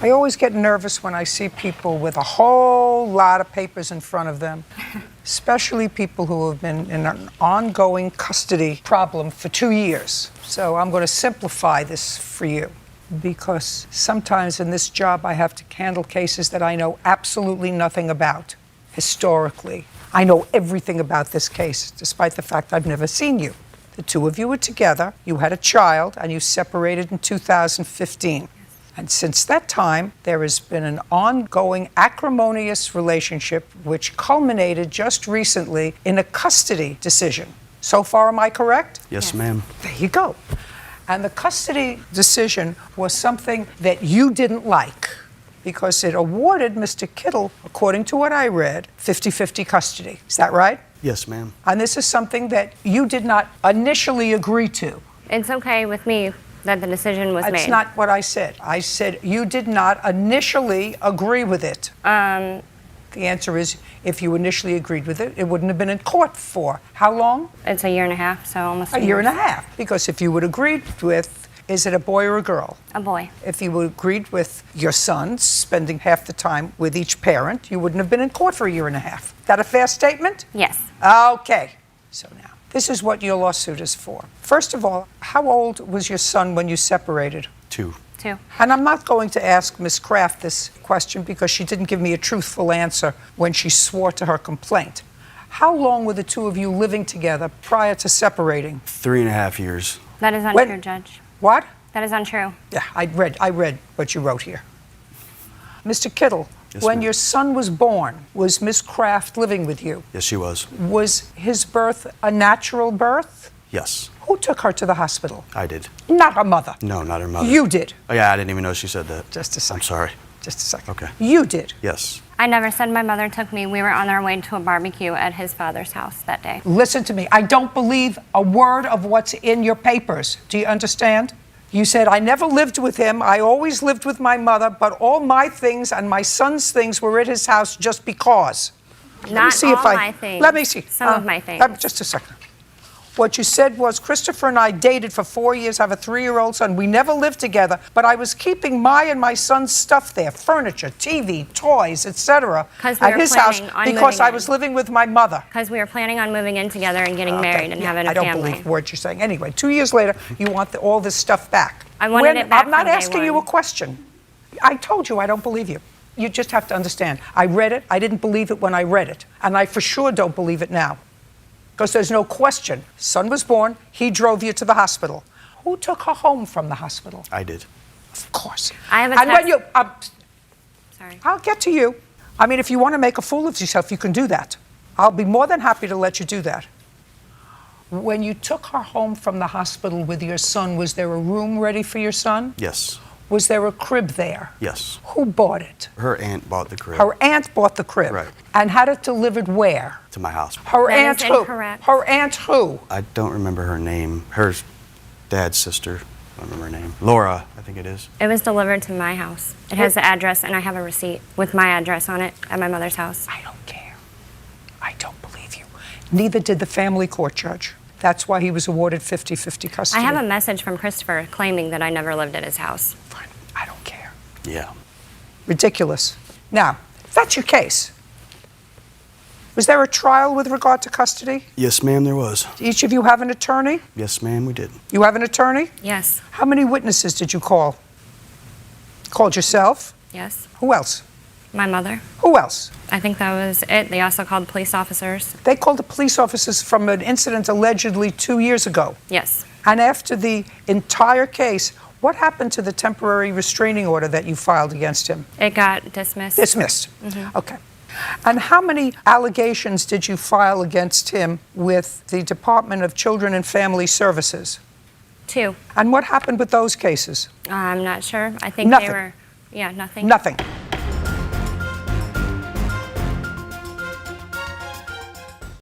I always get nervous when I see people with a whole lot of papers in front of them, especially people who have been in an ongoing custody problem for 2 years. So I'm going to simplify this for you, because sometimes in this job I have to handle cases that I know absolutely nothing about historically. I know everything about this case, despite the fact I've never seen you. The two of you were together, you had a child, and you separated in 2015. And since that time, there has been an ongoing acrimonious relationship which culminated just recently in a custody decision. So far, am I correct? Yes, ma'am. There you go. And the custody decision was something that you didn't like, because it awarded Mr. Kittle, according to what I read, 50-50 custody. Is that right? Yes, ma'am. And this is something that you did not initially agree to. It's okay with me that the decision was made. That's not what I said. I said you did not initially agree with it. The answer is, if you initially agreed with it, it wouldn't have been in court for how long? It's a year and a half, so almost a year and a half. Because if you would agreed with, is it a boy or a girl? A boy. If you agreed with your sons spending half the time with each parent, you wouldn't have been in court for a year and a half. That a fair statement? Yes. Okay. So now, this is what your lawsuit is for. First of all, how old was your son when you separated? 2. 2. And I'm not going to ask Ms. Kraft this question because she didn't give me a truthful answer when she swore to her complaint. How long were the two of you living together prior to separating? 3.5 years. That is untrue, Judge. What? That is untrue. Yeah, I read what you wrote here. Mr. Kittle, yes, when ma'am. your son was born, was Ms. Kraft living with you? Yes, she was. Was his birth a natural birth? Yes. Who took her to the hospital? I did. Not her mother. No, not her mother. You did. Oh, yeah, I didn't even know she said that. Just a second. I'm sorry. Just a second. Okay. You did. Yes. I never said my mother took me. We were on our way to a barbecue at his father's house that day. Listen to me. I don't believe a word of what's in your papers. Do you understand? You said, I never lived with him. I always lived with my mother, but all my things and my son's things were at his house just because. Not all my things. Let me see. Some of my things. Just a second. What you said was, Christopher and I dated for 4 years, have a 3-year-old son. We never lived together, but I was keeping my and my son's stuff there, furniture, TV, toys, etc., at his house because I was living with my mother. Because we were planning on moving in together and getting married and having a family. I don't believe what you're saying. Anyway, 2 years later, you want all this stuff back. I wanted it back I'm not from day asking you a one. question. I told you I don't believe you. You just have to understand. I read it. I didn't believe it when I read it. And I for sure don't believe it now. Because there's no question. Son was born. He drove you to the hospital. Who took her home from the hospital? I did. Of course. I have a And when text. you... Sorry. I'll get to you. I mean, if you want to make a fool of yourself, you can do that. I'll be more than happy to let you do that. When you took her home from the hospital with your son, was there a room ready for your son? Yes. Was there a crib there? Yes. Who bought it? Her aunt bought the crib. Her aunt bought the crib. Right. And had it delivered where? To my house. Her That aunt is who? incorrect. Her aunt who? I don't remember her name. Her dad's sister. I don't remember her name. Laura, I think it is. It was delivered to my house. It has the address, and I have a receipt with my address on it at my mother's house. I don't care. I don't believe you. Neither did the family court judge. That's why he was awarded 50-50 custody. I have a message from Christopher claiming that I never lived at his house. Fine. I don't care. Yeah. Ridiculous. Now, if that's your case, was there a trial with regard to custody? Yes, ma'am, there was. Do each of you have an attorney? Yes, ma'am, we did. You have an attorney? Yes. How many witnesses did you call? Called yourself? Yes. Who else? My mother. Who else? I think that was it. They also called police officers. They called the police officers from an incident allegedly 2 years ago. Yes. And after the entire case, what happened to the temporary restraining order that you filed against him? It got dismissed. Dismissed. Okay. And how many allegations did you file against him with the Department of Children and Family Services? 2. And what happened with those cases? I'm not sure. I think Nothing. they were, yeah, nothing. Nothing.